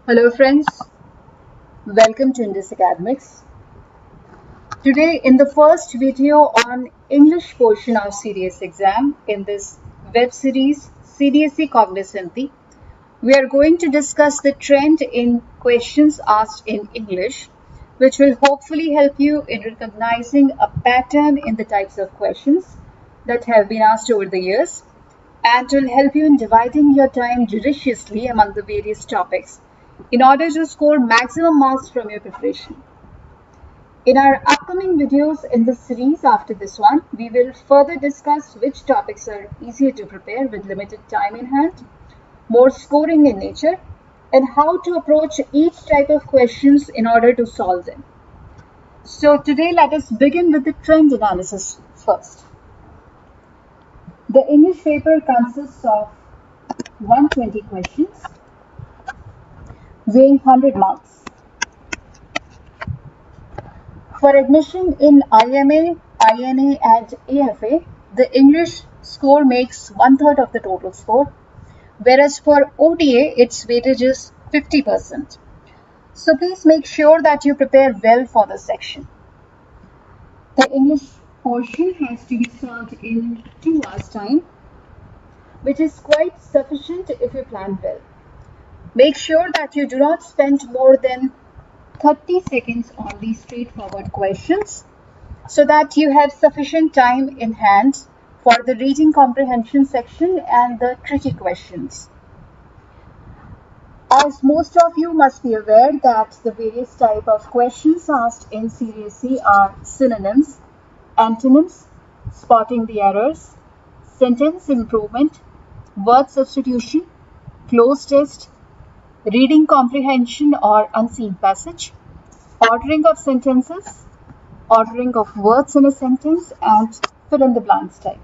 Hello friends, welcome to Indus Academics. Today in the first video on English portion of CDSE exam in this web series CDSE Cogniscenti, we are going to discuss the trend in questions asked in English, which will hopefully help you in recognizing a pattern in the types of questions that have been asked over the years and will help you in dividing your time judiciously among the various topics in order to score maximum marks from your preparation. In our upcoming videos in this series after this one, we will further discuss which topics are easier to prepare with limited time in hand, more scoring in nature, and how to approach each type of questions in order to solve them. So today let us begin with the trend analysis first. The English paper consists of 120 questions weighing 100 marks. For admission in IMA, INA and AFA, the English score makes 1/3 of the total score, whereas for OTA, its weightage is 50%. So please make sure that you prepare well for this section. The English portion has to be solved in 2 hours time, which is quite sufficient if you plan well. Make sure that you do not spend more than 30 seconds on these straightforward questions so that you have sufficient time in hand for the reading comprehension section and the tricky questions. As most of you must be aware that the various type of questions asked in CDSE are synonyms, antonyms, spotting the errors, sentence improvement, word substitution, cloze test, reading comprehension or unseen passage, ordering of sentences, ordering of words in a sentence, and fill in the blanks type.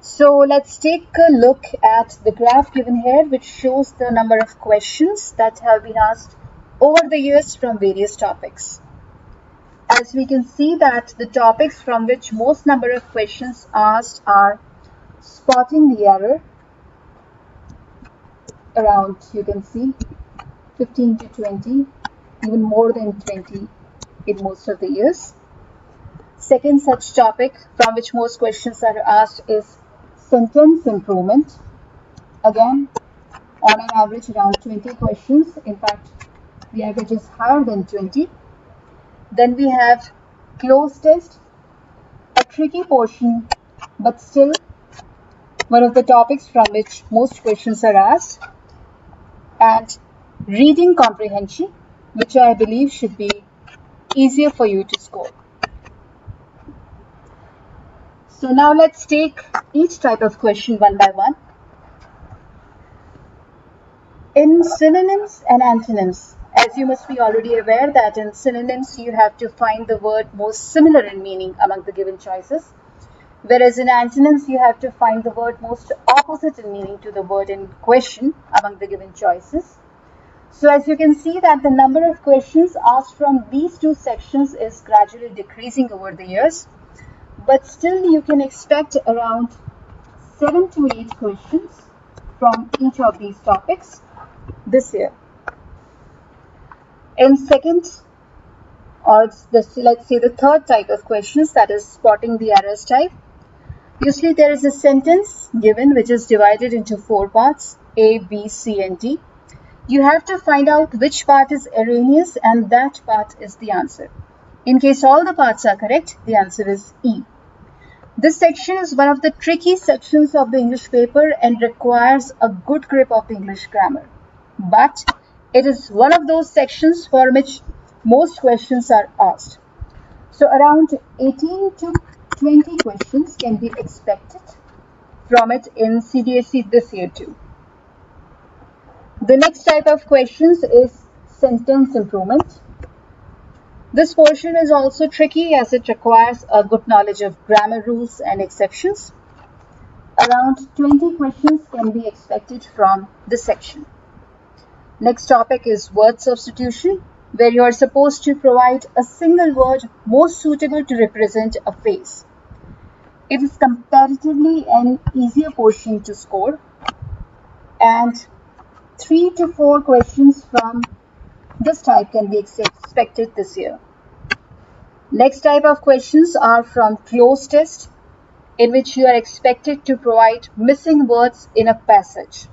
So let's take a look at the graph given here, which shows the number of questions that have been asked over the years from various topics. As we can see that the topics from which most number of questions asked are spotting the error, around, you can see, 15 to 20, even more than 20 in most of the years. Second such topic from which most questions are asked is sentence improvement. Again, on an average around 20 questions. In fact, the average is higher than 20. Then we have cloze test, a tricky portion, but still one of the topics from which most questions are asked. And reading comprehension, which I believe should be easier for you to score. So now let's take each type of question one by one. In synonyms and antonyms, as you must be already aware that in synonyms you have to find the word most similar in meaning among the given choices, whereas in antonyms you have to find the word most opposite in meaning to the word in question among the given choices. So as you can see that the number of questions asked from these two sections is gradually decreasing over the years, but still you can expect around 7 to 8 questions from each of these topics this year. In second, or let's say the third type of questions, that is spotting the errors type, usually there is a sentence given which is divided into 4 parts, A, B, C and D. You have to find out which part is erroneous and that part is the answer. In case all the parts are correct, the answer is E. This section is one of the tricky sections of the English paper and requires a good grip of the English grammar. But it is one of those sections for which most questions are asked. So around 18 to 20 questions can be expected from it in CDSE this year too. The next type of questions is sentence improvement. This portion is also tricky as it requires a good knowledge of grammar rules and exceptions. Around 20 questions can be expected from this section. Next topic is word substitution, where you are supposed to provide a single word most suitable to represent a phrase. It is comparatively an easier portion to score, and 3 to 4 questions from this type can be expected this year. Next type of questions are from closed test, in which you are expected to provide missing words in a passage.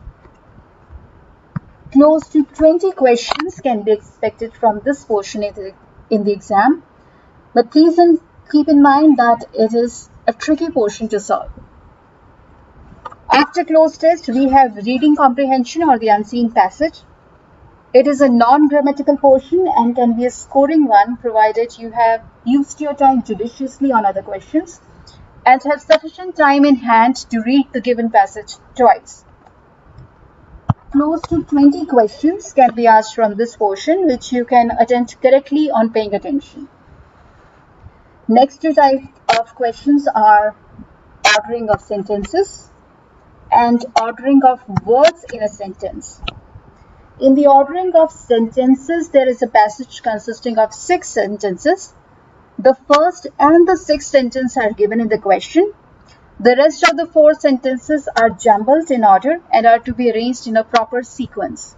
Close to 20 questions can be expected from this portion in the exam, but please keep in mind that it is a tricky portion to solve. After closed test, we have reading comprehension or the unseen passage. It is a non-grammatical portion and can be a scoring one provided you have used your time judiciously on other questions and have sufficient time in hand to read the given passage twice. Close to 20 questions can be asked from this portion, which you can attempt correctly on paying attention. Next two types of questions are ordering of sentences and ordering of words in a sentence. In the ordering of sentences, there is a passage consisting of 6 sentences. The first and the 6th sentence are given in the question. The rest of the 4 sentences are jumbled in order and are to be arranged in a proper sequence.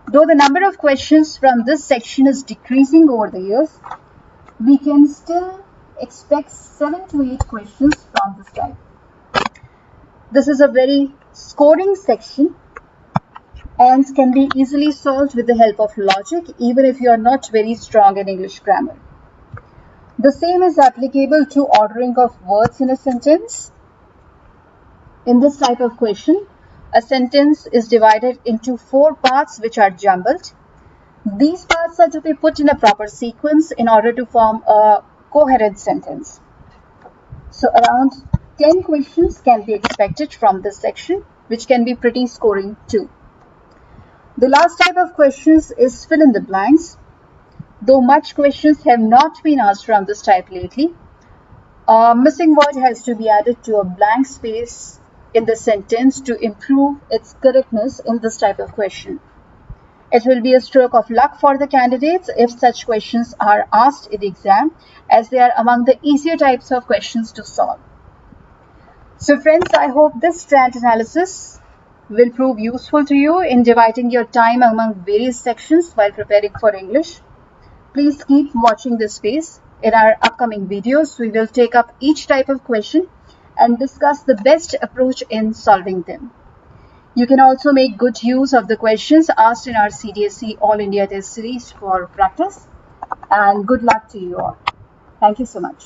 Though the number of questions from this section is decreasing over the years, we can still expect 7 to 8 questions from this type. This is a very scoring section and can be easily solved with the help of logic, even if you are not very strong in English grammar. The same is applicable to ordering of words in a sentence. In this type of question, a sentence is divided into 4 parts which are jumbled. These parts are to be put in a proper sequence in order to form a coherent sentence. So around 10 questions can be expected from this section, which can be pretty scoring too. The last type of questions is fill in the blanks. Though much questions have not been asked from this type lately, a missing word has to be added to a blank space in the sentence to improve its correctness in this type of question. It will be a stroke of luck for the candidates if such questions are asked in the exam, as they are among the easier types of questions to solve. So friends, I hope this strand analysis will prove useful to you in dividing your time among various sections while preparing for English. Please keep watching this space. In our upcoming videos, we will take up each type of question and discuss the best approach in solving them. You can also make good use of the questions asked in our CDSE All India Test Series for practice. And good luck to you all. Thank you so much.